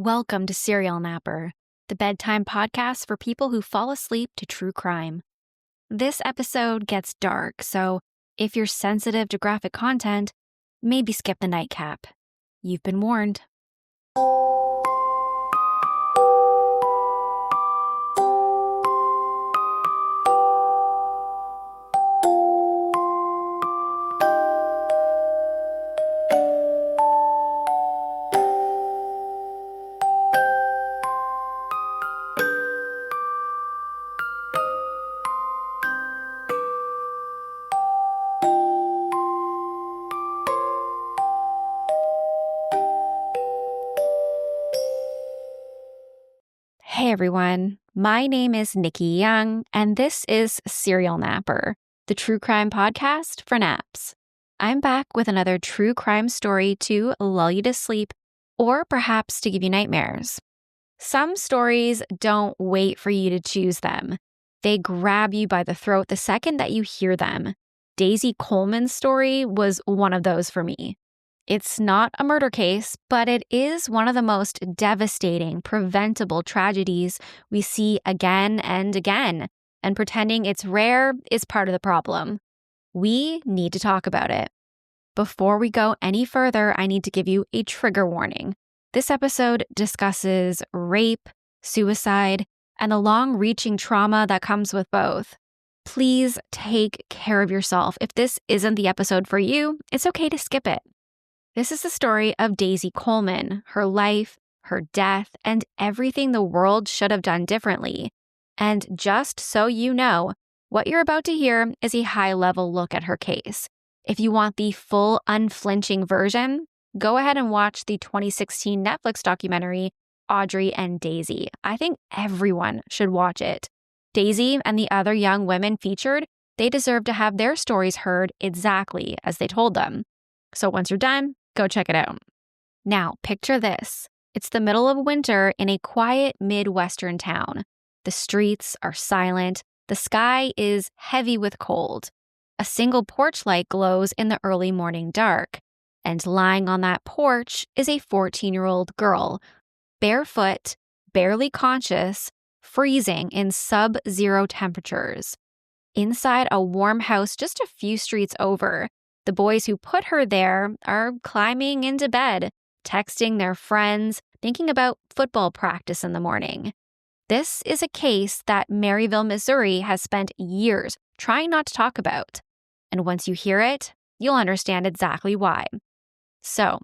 Welcome to Serial Napper, the bedtime podcast for people who fall asleep to true crime. This episode gets dark, so if you're sensitive to graphic content, maybe skip the nightcap. You've been warned. Hey everyone, my name is Nikki Young, and this is Serial Napper, the true crime podcast for naps. I'm back with another true crime story to lull you to sleep, or perhaps to give you nightmares. Some stories don't wait for you to choose them. They grab you by the throat the second that you hear them. Daisy Coleman's story was one of those for me. It's not a murder case, but it is one of the most devastating, preventable tragedies we see again and again, and pretending it's rare is part of the problem. We need to talk about it. Before we go any further, I need to give you a trigger warning. This episode discusses rape, suicide, and the long-reaching trauma that comes with both. Please take care of yourself. If this isn't the episode for you, it's okay to skip it. This is the story of Daisy Coleman, her life, her death, and everything the world should have done differently. And just so you know, what you're about to hear is a high-level look at her case. If you want the full, unflinching version, go ahead and watch the 2016 Netflix documentary, Audrie and Daisy. I think everyone should watch it. Daisy and the other young women featured, they deserve to have their stories heard exactly as they told them. So once you're done, go check it out. Now, picture this. It's the middle of winter in a quiet Midwestern town. The streets are silent. The sky is heavy with cold. A single porch light glows in the early morning dark. And lying on that porch is a 14-year-old girl, barefoot, barely conscious, freezing in sub-zero temperatures. Inside a warm house just a few streets over, the boys who put her there are climbing into bed, texting their friends, thinking about football practice in the morning. This is a case that Maryville, Missouri has spent years trying not to talk about. And once you hear it, you'll understand exactly why. So,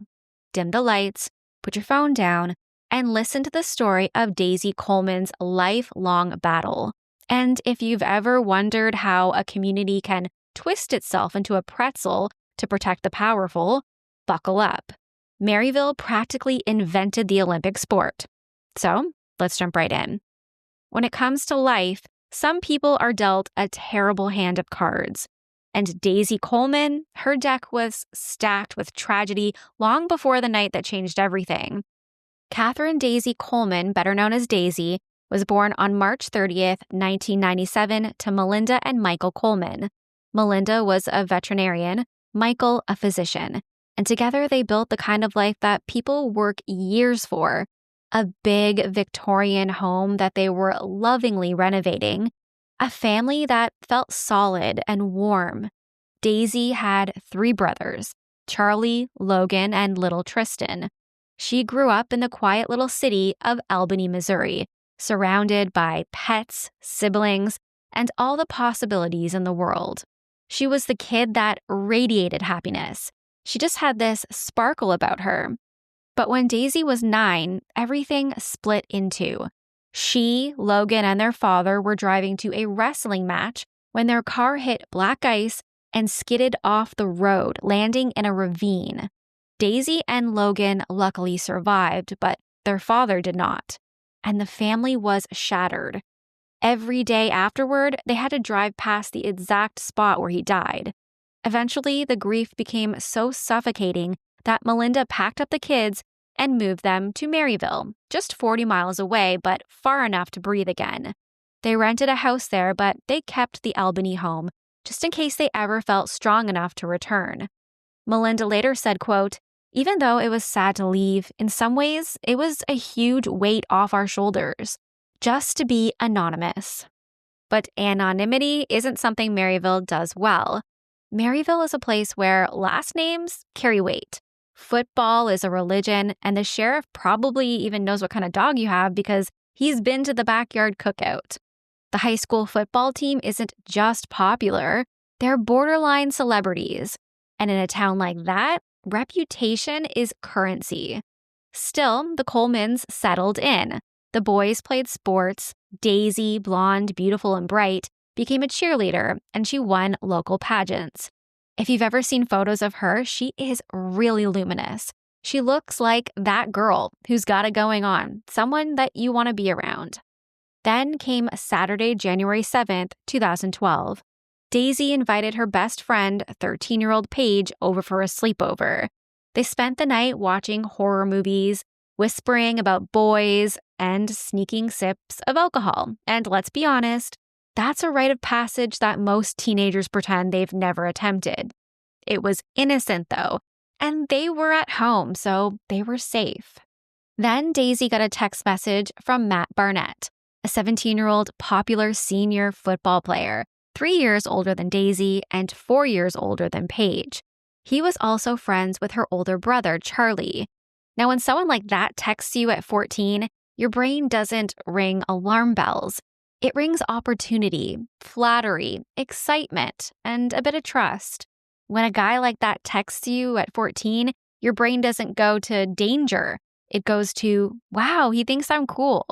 dim the lights, put your phone down, and listen to the story of Daisy Coleman's lifelong battle. And if you've ever wondered how a community can twist itself into a pretzel to protect the powerful, buckle up. Maryville practically invented the Olympic sport. So, let's jump right in. When it comes to life, some people are dealt a terrible hand of cards. And Daisy Coleman, her deck was stacked with tragedy long before the night that changed everything. Catherine Daisy Coleman, better known as Daisy, was born on March 30th, 1997 to Melinda and Michael Coleman. Melinda was a veterinarian, Michael a physician, and together they built the kind of life that people work years for, a big Victorian home that they were lovingly renovating, a family that felt solid and warm. Daisy had 3 brothers, Charlie, Logan, and little Tristan. She grew up in the quiet little city of Albany, Missouri, surrounded by pets, siblings, and all the possibilities in the world. She was the kid that radiated happiness. She just had this sparkle about her. But when Daisy was 9, everything split in two. She, Logan, and their father were driving to a wrestling match when their car hit black ice and skidded off the road, landing in a ravine. Daisy and Logan luckily survived, but their father did not. And the family was shattered. Every day afterward, they had to drive past the exact spot where he died. Eventually, the grief became so suffocating that Melinda packed up the kids and moved them to Maryville, just 40 miles away, but far enough to breathe again. They rented a house there, but they kept the Albany home, just in case they ever felt strong enough to return. Melinda later said, quote, Even though it was sad to leave, in some ways, it was a huge weight off our shoulders, just to be anonymous. But anonymity isn't something Maryville does well. Maryville is a place where last names carry weight. Football is a religion, and the sheriff probably even knows what kind of dog you have because he's been to the backyard cookout. The high school football team isn't just popular, they're borderline celebrities. And in a town like that, reputation is currency. Still, the Colemans settled in. The boys played sports. Daisy, blonde, beautiful, and bright, became a cheerleader, and she won local pageants. If you've ever seen photos of her, she is really luminous. She looks like that girl who's got it going on, someone that you want to be around. Then came Saturday, January 7th, 2012. Daisy invited her best friend, 13-year-old Paige, over for a sleepover. They spent the night watching horror movies, whispering about boys, and sneaking sips of alcohol. And let's be honest, that's a rite of passage that most teenagers pretend they've never attempted. It was innocent, though, and they were at home, so they were safe. Then Daisy got a text message from Matt Barnett, a 17-year-old popular senior football player, 3 years older than Daisy and 4 years older than Paige. He was also friends with her older brother, Charlie. Now, when someone like that texts you at 14, your brain doesn't ring alarm bells. It rings opportunity, flattery, excitement, and a bit of trust. When a guy like that texts you at 14, your brain doesn't go to danger. It goes to, wow, he thinks I'm cool.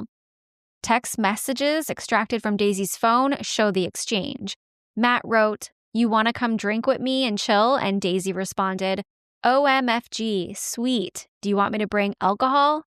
Text messages extracted from Daisy's phone show the exchange. Matt wrote, "You want to come drink with me and chill?" And Daisy responded, "OMFG, sweet. Do you want me to bring alcohol?"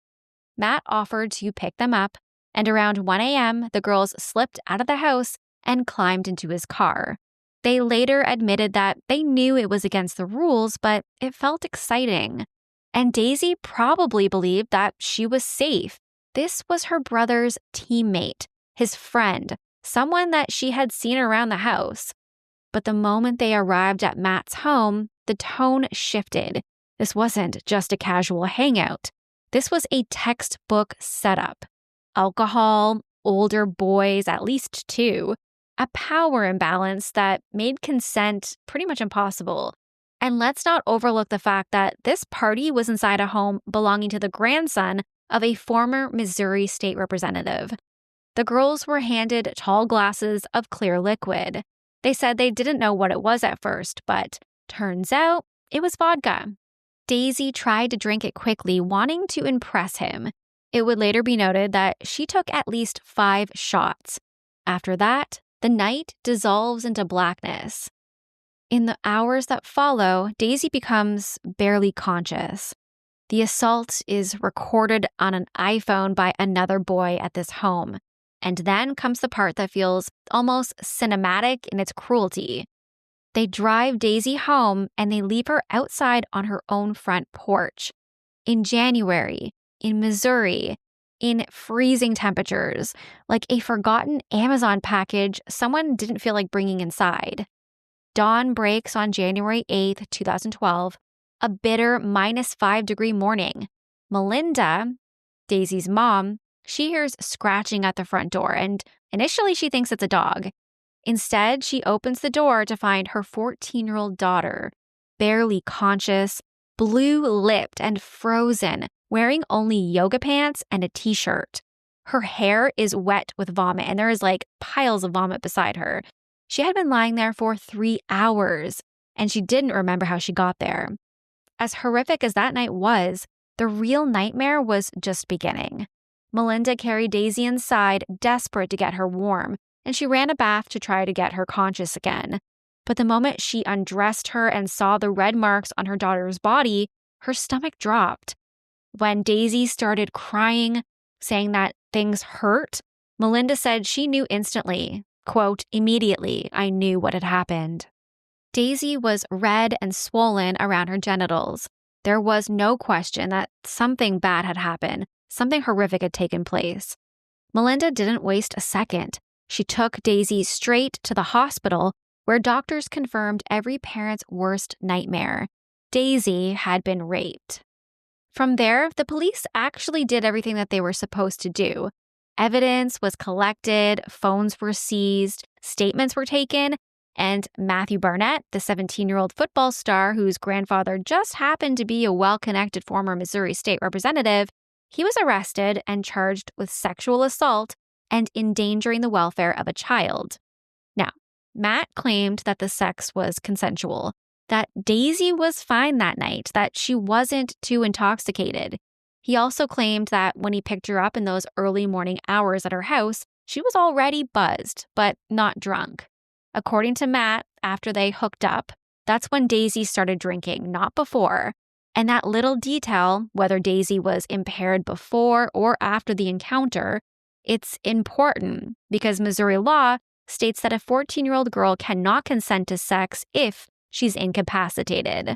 Matt offered to pick them up, and around 1 a.m., the girls slipped out of the house and climbed into his car. They later admitted that they knew it was against the rules, but it felt exciting. And Daisy probably believed that she was safe. This was her brother's teammate, his friend, someone that she had seen around the house. But the moment they arrived at Matt's home, the tone shifted. This wasn't just a casual hangout. This was a textbook setup. Alcohol, older boys, at least 2, a power imbalance that made consent pretty much impossible. And let's not overlook the fact that this party was inside a home belonging to the grandson of a former Missouri state representative. The girls were handed tall glasses of clear liquid. They said they didn't know what it was at first, but turns out it was vodka. Daisy tried to drink it quickly, wanting to impress him. It would later be noted that she took at least 5 shots. After that, the night dissolves into blackness. In the hours that follow, Daisy becomes barely conscious. The assault is recorded on an iPhone by another boy at this home. And then comes the part that feels almost cinematic in its cruelty. They drive Daisy home and they leave her outside on her own front porch. In January, in Missouri, in freezing temperatures, like a forgotten Amazon package someone didn't feel like bringing inside. Dawn breaks on January 8th, 2012, a bitter -5-degree morning. Melinda, Daisy's mom, she hears scratching at the front door, and initially she thinks it's a dog. Instead, she opens the door to find her 14-year-old daughter, barely conscious, blue-lipped and frozen, wearing only yoga pants and a t-shirt. Her hair is wet with vomit, and there is piles of vomit beside her. She had been lying there for 3 hours, and she didn't remember how she got there. As horrific as that night was, the real nightmare was just beginning. Melinda carried Daisy inside, desperate to get her warm, and she ran a bath to try to get her conscious again. But the moment she undressed her and saw the red marks on her daughter's body, her stomach dropped. When Daisy started crying, saying that things hurt, Melinda said she knew instantly, quote, "Immediately, I knew what had happened." Daisy was red and swollen around her genitals. There was no question that something bad had happened, something horrific had taken place. Melinda didn't waste a second. She took Daisy straight to the hospital, where doctors confirmed every parent's worst nightmare. Daisy had been raped. From there, the police actually did everything that they were supposed to do. Evidence was collected, phones were seized, statements were taken, and Matthew Barnett, the 17-year-old football star whose grandfather just happened to be a well-connected former Missouri state representative, he was arrested and charged with sexual assault and endangering the welfare of a child. Now, Matt claimed that the sex was consensual, that Daisy was fine that night, that she wasn't too intoxicated. He also claimed that when he picked her up in those early morning hours at her house, she was already buzzed, but not drunk. According to Matt, after they hooked up, that's when Daisy started drinking, not before. And that little detail, whether Daisy was impaired before or after the encounter, it's important because Missouri law states that a 14-year-old girl cannot consent to sex if she's incapacitated.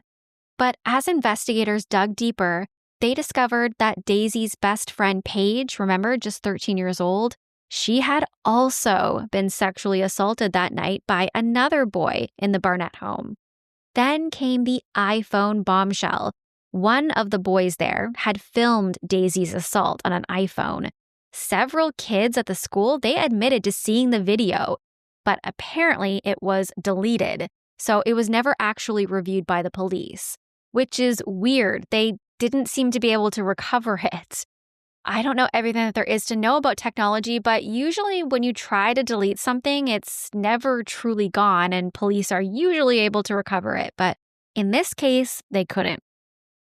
But as investigators dug deeper, they discovered that Daisy's best friend Paige, remember, just 13 years old, she had also been sexually assaulted that night by another boy in the Barnett home. Then came the iPhone bombshell. One of the boys there had filmed Daisy's assault on an iPhone. Several kids at the school, they admitted to seeing the video, but apparently it was deleted, so it was never actually reviewed by the police, which is weird. They didn't seem to be able to recover it. I don't know everything that there is to know about technology, but usually when you try to delete something, it's never truly gone, and police are usually able to recover it. But in this case, they couldn't.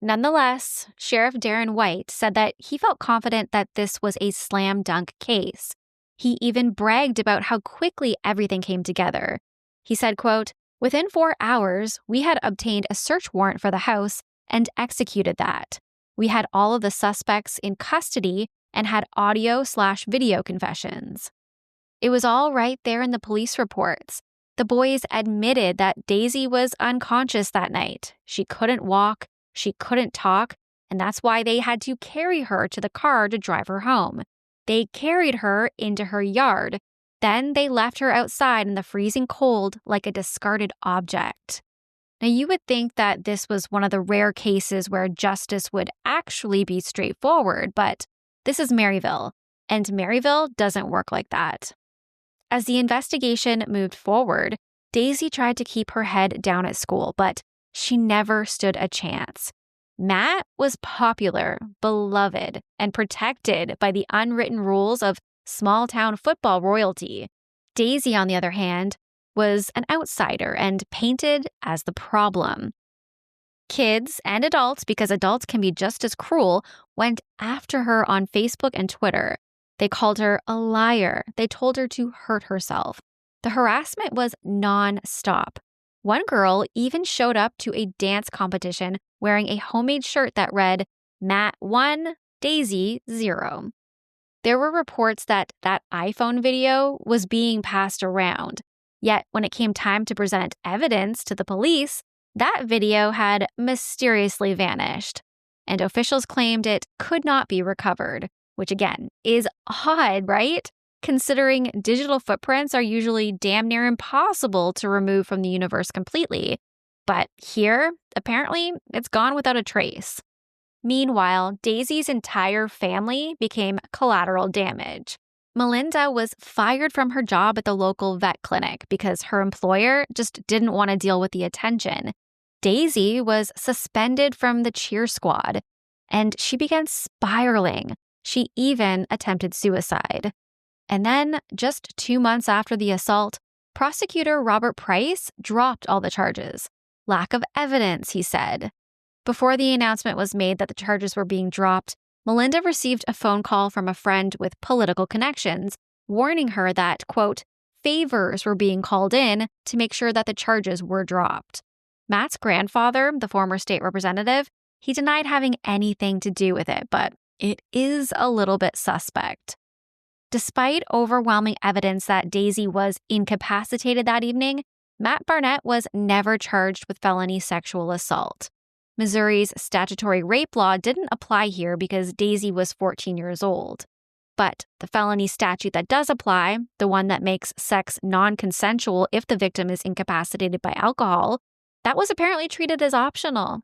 Nonetheless, Sheriff Darren White said that he felt confident that this was a slam dunk case. He even bragged about how quickly everything came together. He said, quote, "Within 4 hours, we had obtained a search warrant for the house and executed that. We had all of the suspects in custody and had audio/video confessions." It was all right there in the police reports. The boys admitted that Daisy was unconscious that night. She couldn't walk, she couldn't talk, and that's why they had to carry her to the car to drive her home. They carried her into her yard. Then they left her outside in the freezing cold like a discarded object. Now, you would think that this was one of the rare cases where justice would actually be straightforward, but this is Maryville, and Maryville doesn't work like that. As the investigation moved forward, Daisy tried to keep her head down at school, but she never stood a chance. Matt was popular, beloved, and protected by the unwritten rules of small-town football royalty. Daisy, on the other hand, was an outsider and painted as the problem. Kids and adults, because adults can be just as cruel, went after her on Facebook and Twitter. They called her a liar. They told her to hurt herself. The harassment was non-stop. One girl even showed up to a dance competition wearing a homemade shirt that read, "Matt 1, Daisy 0. There were reports that iPhone video was being passed around. Yet when it came time to present evidence to the police, that video had mysteriously vanished. And officials claimed it could not be recovered, which again is odd, right? Considering digital footprints are usually damn near impossible to remove from the universe completely. But here, apparently, it's gone without a trace. Meanwhile, Daisy's entire family became collateral damage. Melinda was fired from her job at the local vet clinic because her employer just didn't want to deal with the attention. Daisy was suspended from the cheer squad, and she began spiraling. She even attempted suicide. And then, just 2 months after the assault, prosecutor Robert Price dropped all the charges. Lack of evidence, he said. Before the announcement was made that the charges were being dropped, Melinda received a phone call from a friend with political connections, warning her that, quote, favors were being called in to make sure that the charges were dropped. Matt's grandfather, the former state representative, he denied having anything to do with it, but it is a little bit suspect. Despite overwhelming evidence that Daisy was incapacitated that evening, Matt Barnett was never charged with felony sexual assault. Missouri's statutory rape law didn't apply here because Daisy was 14 years old. But the felony statute that does apply, the one that makes sex non-consensual if the victim is incapacitated by alcohol, that was apparently treated as optional.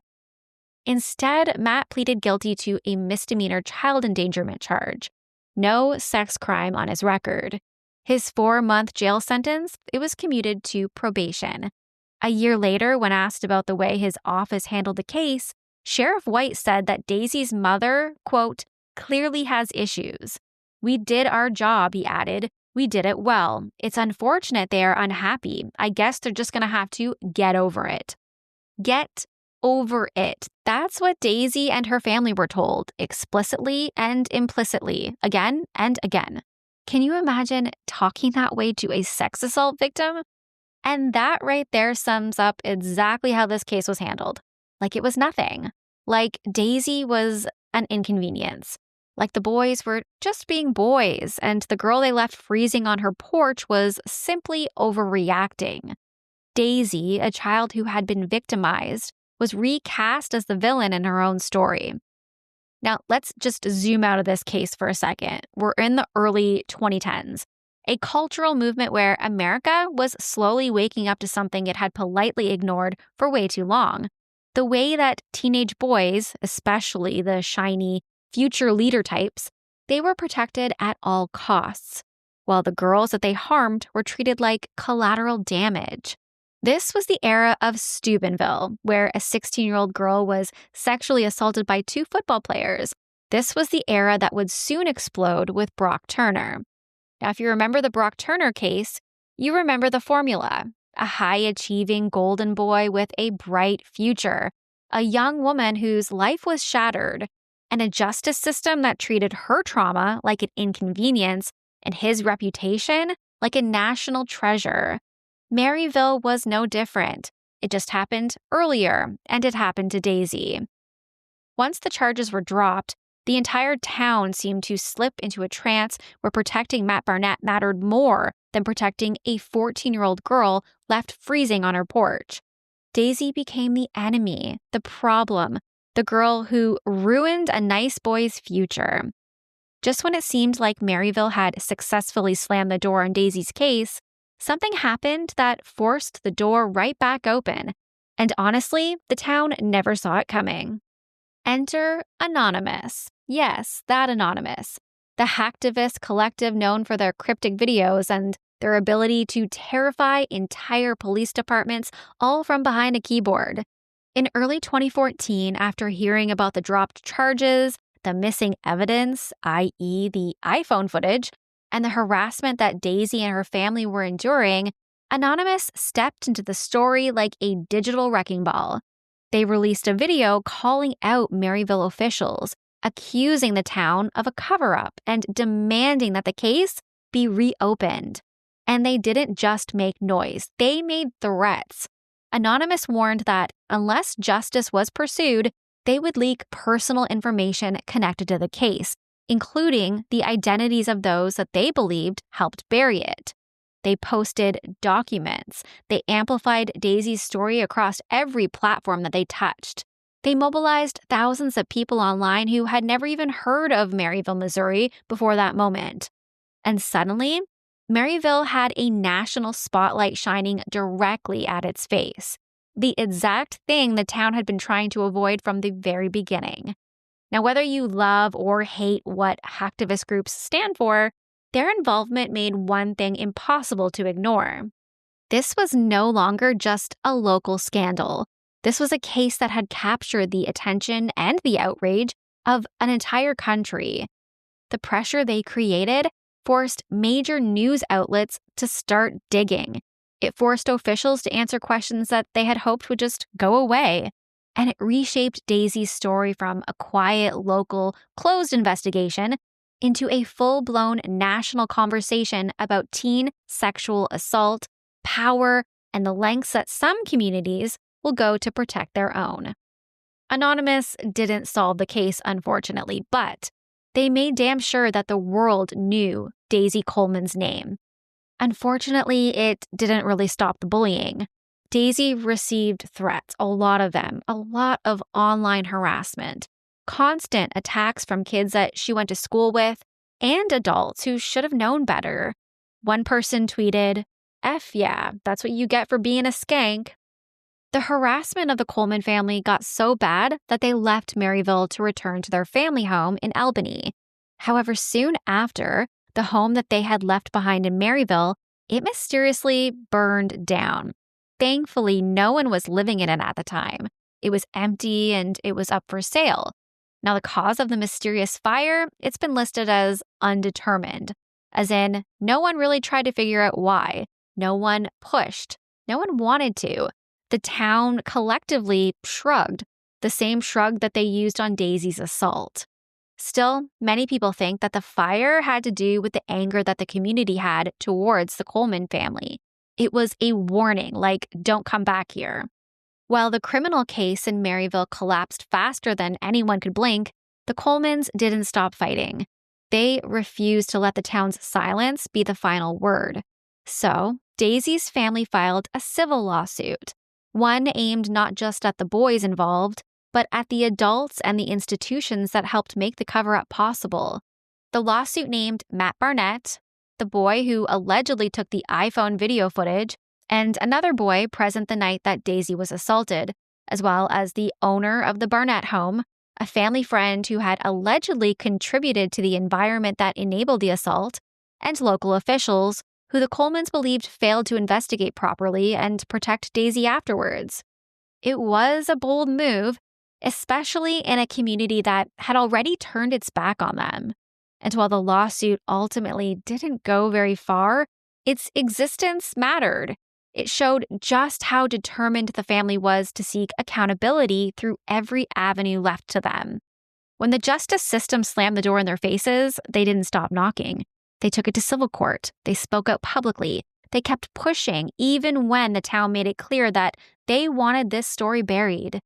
Instead, Matt pleaded guilty to a misdemeanor child endangerment charge. No sex crime on his record. His 4-month jail sentence, it was commuted to probation. A year later, when asked about the way his office handled the case, Sheriff White said that Daisy's mother, quote, clearly has issues. We did our job, he added. We did it well. It's unfortunate they are unhappy. I guess they're just going to have to get over it. Get over it. That's what Daisy and her family were told, explicitly and implicitly, again and again. Can you imagine talking that way to a sex assault victim? And that right there sums up exactly how this case was handled. Like it was nothing. Like Daisy was an inconvenience. Like the boys were just being boys, and the girl they left freezing on her porch was simply overreacting. Daisy, a child who had been victimized, was recast as the villain in her own story. Now, let's just zoom out of this case for a second. We're in the early 2010s, a cultural movement where America was slowly waking up to something it had politely ignored for way too long. The way that teenage boys, especially the shiny future leader types, they were protected at all costs, while the girls that they harmed were treated like collateral damage. This was the era of Steubenville, where a 16-year-old girl was sexually assaulted by 2 football players. This was the era that would soon explode with Brock Turner. Now, if you remember the Brock Turner case, you remember the formula: a high-achieving golden boy with a bright future, a young woman whose life was shattered, and a justice system that treated her trauma like an inconvenience and his reputation like a national treasure. Maryville was no different. It just happened earlier, and it happened to Daisy. Once the charges were dropped, the entire town seemed to slip into a trance where protecting Matt Barnett mattered more than protecting a 14-year-old girl left freezing on her porch. Daisy became the enemy, the problem, the girl who ruined a nice boy's future. Just when it seemed like Maryville had successfully slammed the door on Daisy's case, something happened that forced the door right back open. And honestly, the town never saw it coming. Enter Anonymous. Yes, that Anonymous. The hacktivist collective known for their cryptic videos and their ability to terrify entire police departments all from behind a keyboard. In early 2014, after hearing about the dropped charges, the missing evidence, i.e. the iPhone footage, and the harassment that Daisy and her family were enduring, Anonymous stepped into the story like a digital wrecking ball. They released a video calling out Maryville officials, accusing the town of a cover-up and demanding that the case be reopened. And they didn't just make noise, they made threats. Anonymous warned that unless justice was pursued, they would leak personal information connected to the case, including the identities of those that they believed helped bury it. They posted documents. They amplified Daisy's story across every platform that they touched. They mobilized thousands of people online who had never even heard of Maryville, Missouri before that moment. And suddenly, Maryville had a national spotlight shining directly at its face, the exact thing the town had been trying to avoid from the very beginning. Now, whether you love or hate what hacktivist groups stand for, their involvement made one thing impossible to ignore. This was no longer just a local scandal. This was a case that had captured the attention and the outrage of an entire country. The pressure they created forced major news outlets to start digging. It forced officials to answer questions that they had hoped would just go away. And it reshaped Daisy's story from a quiet, local, closed investigation into a full-blown national conversation about teen sexual assault, power, and the lengths that some communities will go to protect their own. Anonymous didn't solve the case, unfortunately, but they made damn sure that the world knew Daisy Coleman's name. Unfortunately, it didn't really stop the bullying. Daisy received threats, a lot of them, a lot of online harassment, constant attacks from kids that she went to school with, and adults who should have known better. One person tweeted, "F yeah, that's what you get for being a skank." The harassment of the Coleman family got so bad that they left Maryville to return to their family home in Albany. However, soon after, the home that they had left behind in Maryville, it mysteriously burned down. Thankfully, no one was living in it at the time. It was empty and it was up for sale. Now, the cause of the mysterious fire, it's been listed as undetermined, as in no one really tried to figure out why. No one pushed. No one wanted to. The town collectively shrugged, the same shrug that they used on Daisy's assault. Still, many people think that the fire had to do with the anger that the community had towards the Coleman family. It was a warning, like, don't come back here. While the criminal case in Maryville collapsed faster than anyone could blink, the Colemans didn't stop fighting. They refused to let the town's silence be the final word. So, Daisy's family filed a civil lawsuit, one aimed not just at the boys involved, but at the adults and the institutions that helped make the cover-up possible. The lawsuit named Matt Barnett, the boy who allegedly took the iPhone video footage, and another boy present the night that Daisy was assaulted, as well as the owner of the Barnett home, a family friend who had allegedly contributed to the environment that enabled the assault, and local officials who the Colemans believed failed to investigate properly and protect Daisy afterwards. It was a bold move, especially in a community that had already turned its back on them. And while the lawsuit ultimately didn't go very far, its existence mattered. It showed just how determined the family was to seek accountability through every avenue left to them. When the justice system slammed the door in their faces, they didn't stop knocking. They took it to civil court. They spoke out publicly. They kept pushing, even when the town made it clear that they wanted this story buried.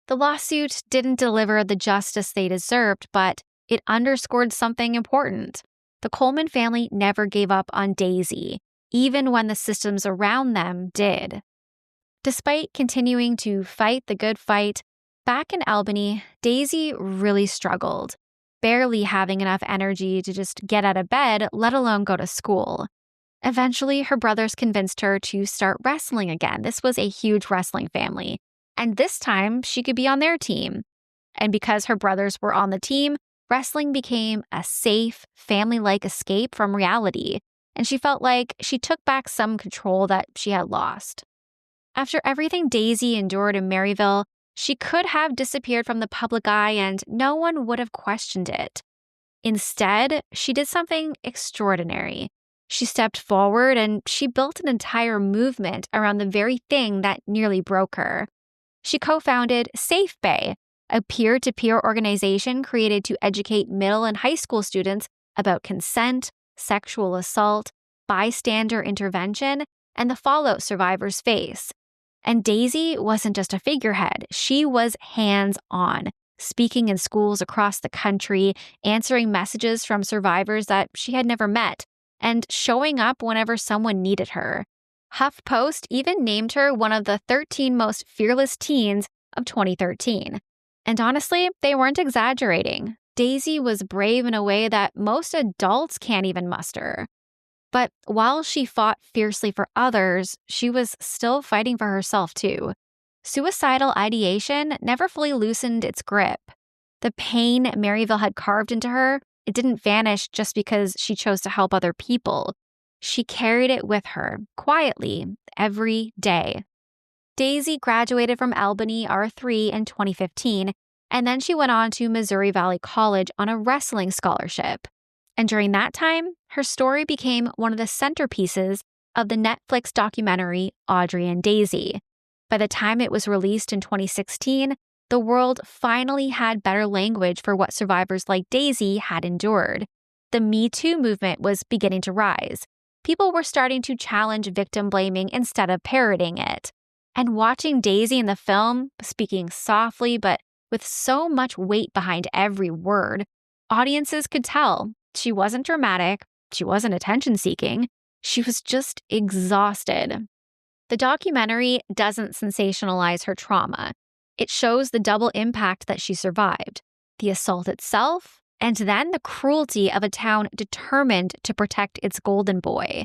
The lawsuit didn't deliver the justice they deserved, but it underscored something important. The Coleman family never gave up on Daisy, even when the systems around them did. Despite continuing to fight the good fight, back in Albany, Daisy really struggled, barely having enough energy to just get out of bed, let alone go to school. Eventually, her brothers convinced her to start wrestling again. This was a huge wrestling family, and this time she could be on their team. And because her brothers were on the team, wrestling became a safe, family-like escape from reality, and she felt like she took back some control that she had lost. After everything Daisy endured in Maryville, she could have disappeared from the public eye and no one would have questioned it. Instead, she did something extraordinary. She stepped forward and she built an entire movement around the very thing that nearly broke her. She co-founded SafeBAE, a peer-to-peer organization created to educate middle and high school students about consent, sexual assault, bystander intervention, and the fallout survivors face. And Daisy wasn't just a figurehead, she was hands-on, speaking in schools across the country, answering messages from survivors that she had never met, and showing up whenever someone needed her. HuffPost even named her one of the 13 most fearless teens of 2013. And honestly, they weren't exaggerating. Daisy was brave in a way that most adults can't even muster. But while she fought fiercely for others, she was still fighting for herself too. Suicidal ideation never fully loosened its grip. The pain Maryville had carved into her, it didn't vanish just because she chose to help other people. She carried it with her, quietly, every day. Daisy graduated from Albany R3 in 2015, and then she went on to Missouri Valley College on a wrestling scholarship. And during that time, her story became one of the centerpieces of the Netflix documentary Audrie and Daisy. By the time it was released in 2016, the world finally had better language for what survivors like Daisy had endured. The Me Too movement was beginning to rise. People were starting to challenge victim blaming instead of parroting it. And watching Daisy in the film, speaking softly but with so much weight behind every word, audiences could tell she wasn't dramatic, she wasn't attention-seeking, she was just exhausted. The documentary doesn't sensationalize her trauma. It shows the double impact that she survived, the assault itself, and then the cruelty of a town determined to protect its golden boy.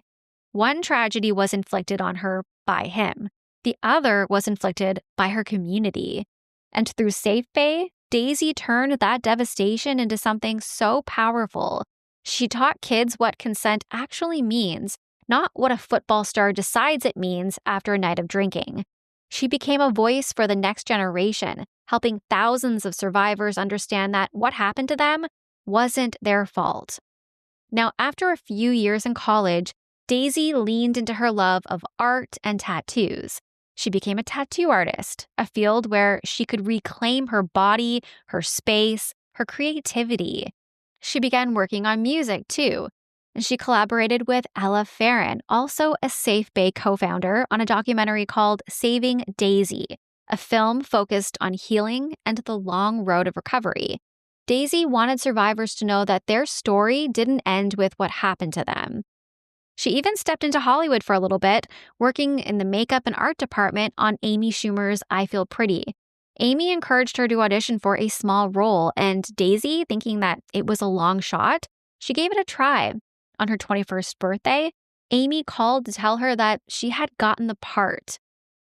One tragedy was inflicted on her by him, The other was inflicted by her community. And through SafeBAE, Daisy turned that devastation into something so powerful. She taught kids what consent actually means, not what a football star decides it means after a night of drinking. She became a voice for the next generation, helping thousands of survivors understand that what happened to them wasn't their fault. Now, after a few years in college, Daisy leaned into her love of art and tattoos. She became a tattoo artist, a field where she could reclaim her body, her space, her creativity. She began working on music, too. And she collaborated with Ella Farron, also a SafeBAE co-founder, on a documentary called Saving Daisy, a film focused on healing and the long road of recovery. Daisy wanted survivors to know that their story didn't end with what happened to them. She even stepped into Hollywood for a little bit, working in the makeup and art department on Amy Schumer's I Feel Pretty. Amy encouraged her to audition for a small role, and Daisy, thinking that it was a long shot, she gave it a try. On her 21st birthday, Amy called to tell her that she had gotten the part.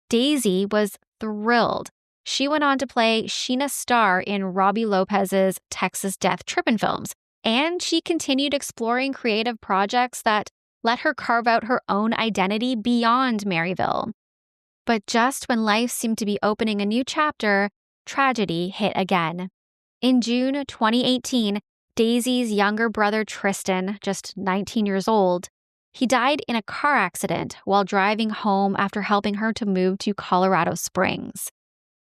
Daisy was thrilled. She went on to play Sheena Starr in Robbie Lopez's Texas Death Trippin' films, and she continued exploring creative projects that let her carve out her own identity beyond Maryville. But just when life seemed to be opening a new chapter, tragedy hit again. In June 2018, Daisy's younger brother Tristan, just 19 years old, he died in a car accident while driving home after helping her to move to Colorado Springs.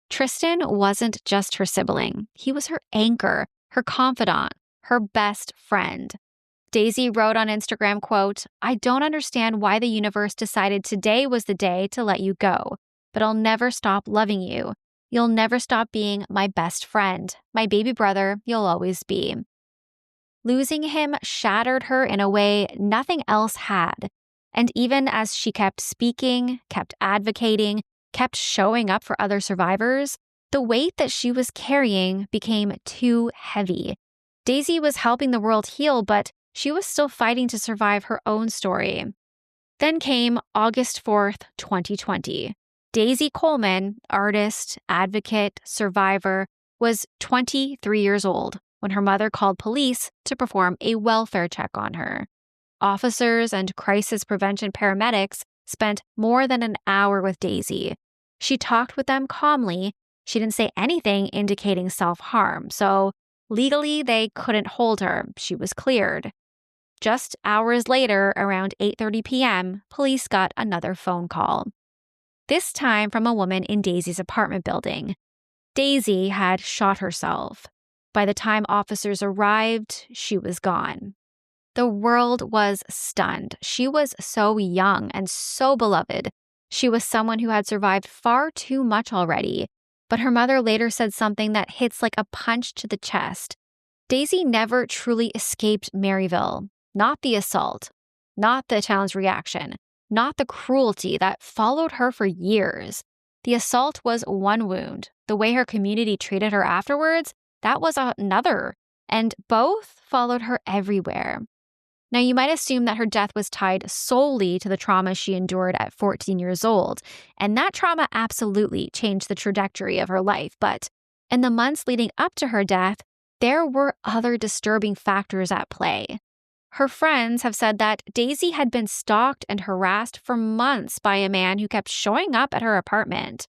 Tristan wasn't just her sibling. He was her anchor, her confidant, her best friend. Daisy wrote on Instagram, quote, "I don't understand why the universe decided today was the day to let you go, but I'll never stop loving you. You'll never stop being my best friend. My baby brother, you'll always be." Losing him shattered her in a way nothing else had. And even as she kept speaking, kept advocating, kept showing up for other survivors, the weight that she was carrying became too heavy. Daisy was helping the world heal, but she was still fighting to survive her own story. Then came August 4th, 2020. Daisy Coleman, artist, advocate, survivor, was 23 years old when her mother called police to perform a welfare check on her. Officers and crisis prevention paramedics spent more than an hour with Daisy. She talked with them calmly. She didn't say anything indicating self-harm, so legally they couldn't hold her. She was cleared. Just hours later, around 8:30 p.m., police got another phone call. This time from a woman in Daisy's apartment building. Daisy had shot herself. By the time officers arrived, she was gone. The world was stunned. She was so young and so beloved. She was someone who had survived far too much already. But her mother later said something that hits like a punch to the chest. Daisy never truly escaped Maryville. Not the assault, not the town's reaction, not the cruelty that followed her for years. The assault was one wound. The way her community treated her afterwards, that was another. And both followed her everywhere. Now, you might assume that her death was tied solely to the trauma she endured at 14 years old. And that trauma absolutely changed the trajectory of her life. But in the months leading up to her death, there were other disturbing factors at play. Her friends have said that Daisy had been stalked and harassed for months by a man who kept showing up at her apartment.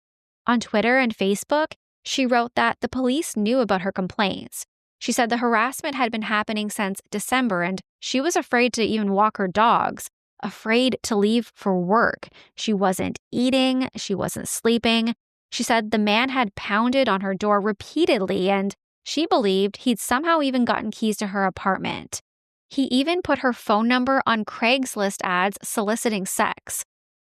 On Twitter and Facebook, she wrote that the police knew about her complaints. She said the harassment had been happening since December and she was afraid to even walk her dogs, afraid to leave for work. She wasn't eating, she wasn't sleeping. She said the man had pounded on her door repeatedly and she believed he'd somehow even gotten keys to her apartment. He even put her phone number on Craigslist ads soliciting sex.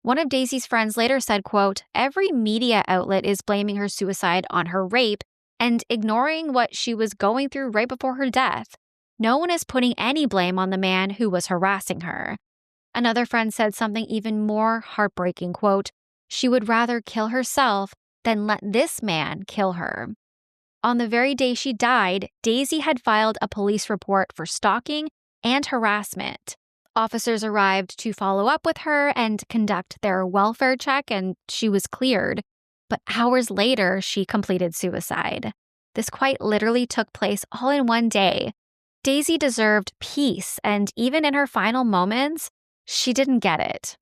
One of Daisy's friends later said, quote, "Every media outlet is blaming her suicide on her rape and ignoring what she was going through right before her death. No one is putting any blame on the man who was harassing her." Another friend said something even more heartbreaking, quote, "She would rather kill herself than let this man kill her." On the very day she died, Daisy had filed a police report for stalking and harassment. Officers arrived to follow up with her and conduct their welfare check, and she was cleared. But hours later, she completed suicide. This quite literally took place all in one day. Daisy deserved peace, and even in her final moments, she didn't get it.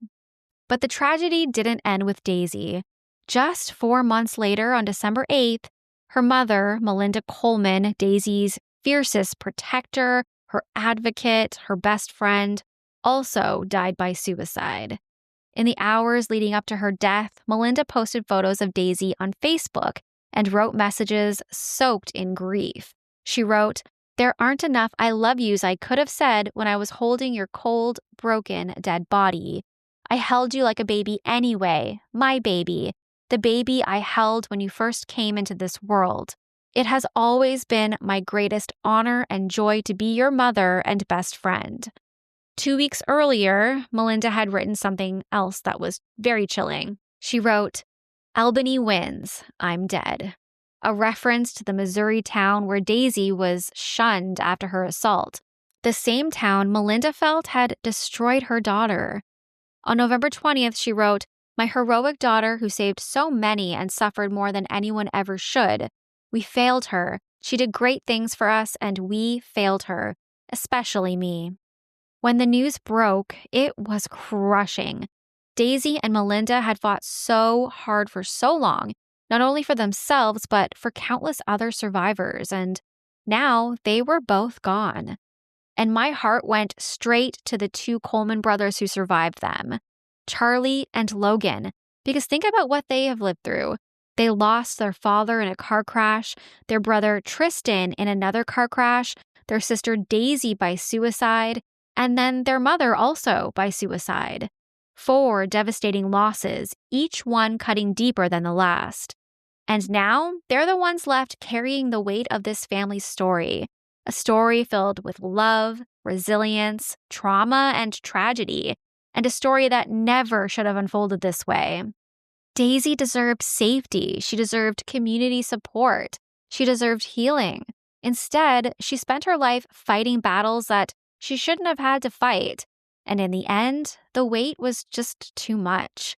But the tragedy didn't end with Daisy. Just 4 months later, on December 8th, her mother, Melinda Coleman, Daisy's fiercest protector, her advocate, her best friend, also died by suicide. In the hours leading up to her death, Melinda posted photos of Daisy on Facebook and wrote messages soaked in grief. She wrote, "There aren't enough I love yous I could have said when I was holding your cold, broken, dead body. I held you like a baby anyway, my baby, the baby I held when you first came into this world. It has always been my greatest honor and joy to be your mother and best friend." 2 weeks earlier, Melinda had written something else that was very chilling. She wrote, "Albany wins, I'm dead," a reference to the Missouri town where Daisy was shunned after her assault, the same town Melinda felt had destroyed her daughter. On November 20th, she wrote, "My heroic daughter who saved so many and suffered more than anyone ever should. We failed her. She did great things for us, and we failed her, especially me." When the news broke, it was crushing. Daisy and Melinda had fought so hard for so long, not only for themselves, but for countless other survivors, and now they were both gone. And my heart went straight to the 2 Coleman brothers who survived them, Charlie and Logan, because think about what they have lived through. They lost their father in a car crash, their brother Tristan in another car crash, their sister Daisy by suicide, and then their mother also by suicide. 4 devastating losses, each one cutting deeper than the last. And now they're the ones left carrying the weight of this family's story, a story filled with love, resilience, trauma, and tragedy, and a story that never should have unfolded this way. Daisy deserved safety. She deserved community support. She deserved healing. Instead, she spent her life fighting battles that she shouldn't have had to fight. And in the end, the weight was just too much.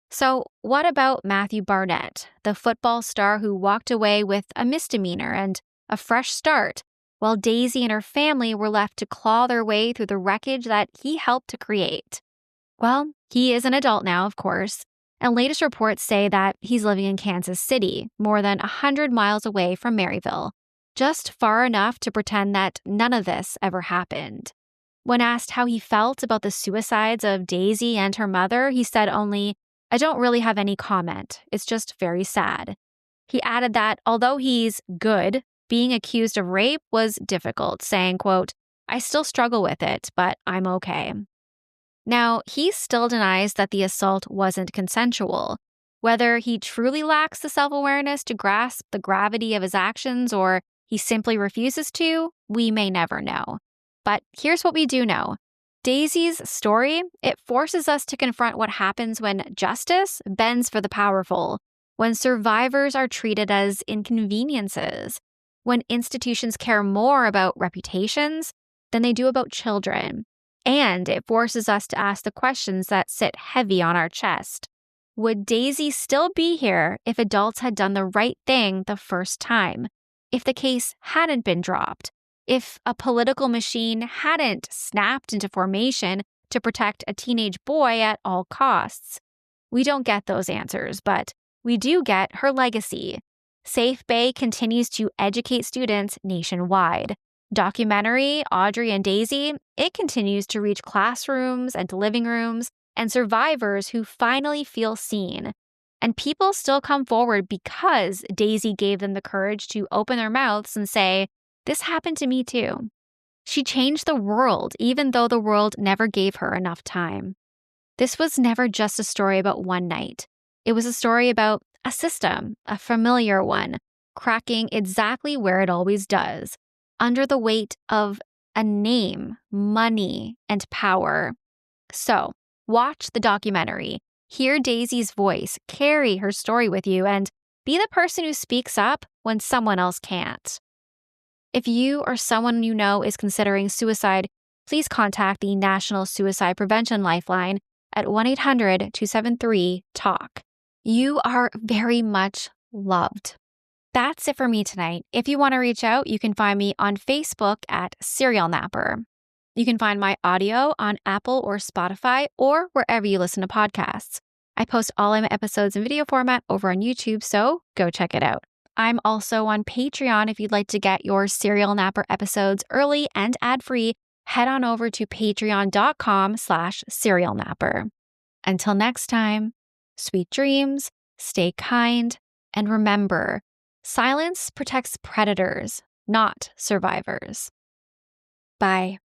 So, what about Matthew Barnett, the football star who walked away with a misdemeanor and a fresh start, while Daisy and her family were left to claw their way through the wreckage that he helped to create? Well, he is an adult now, of course, and latest reports say that he's living in Kansas City, more than 100 miles away from Maryville, just far enough to pretend that none of this ever happened. When asked how he felt about the suicides of Daisy and her mother, he said only, "I don't really have any comment. It's just very sad." He added that although he's good, being accused of rape was difficult, saying, quote, "I still struggle with it, but I'm okay." Now, he still denies that the assault wasn't consensual. Whether he truly lacks the self-awareness to grasp the gravity of his actions or he simply refuses to, we may never know. But here's what we do know. Daisy's story, it forces us to confront what happens when justice bends for the powerful, when survivors are treated as inconveniences, when institutions care more about reputations than they do about children. And it forces us to ask the questions that sit heavy on our chest. Would Daisy still be here if adults had done the right thing the first time? If the case hadn't been dropped? If a political machine hadn't snapped into formation to protect a teenage boy at all costs? We don't get those answers, but we do get her legacy. SafeBAE continues to educate students nationwide. Documentary Audrie and Daisy, it continues to reach classrooms and living rooms and survivors who finally feel seen. And people still come forward because Daisy gave them the courage to open their mouths and say, "This happened to me too." She changed the world, even though the world never gave her enough time. This was never just a story about one night. It was a story about a system, a familiar one, cracking exactly where it always does, under the weight of a name, money, and power. So, watch the documentary, hear Daisy's voice, carry her story with you, and be the person who speaks up when someone else can't. If you or someone you know is considering suicide, please contact the National Suicide Prevention Lifeline at 1-800-273-TALK. You are very much loved. That's it for me tonight. If you want to reach out, you can find me on Facebook at Serial Napper. You can find my audio on Apple or Spotify or wherever you listen to podcasts. I post all of my episodes in video format over on YouTube, so go check it out. I'm also on Patreon. If you'd like to get your Serial Napper episodes early and ad-free, head on over to patreon.com/serialnapper. Until next time, sweet dreams, stay kind, and remember, silence protects predators, not survivors. Bye.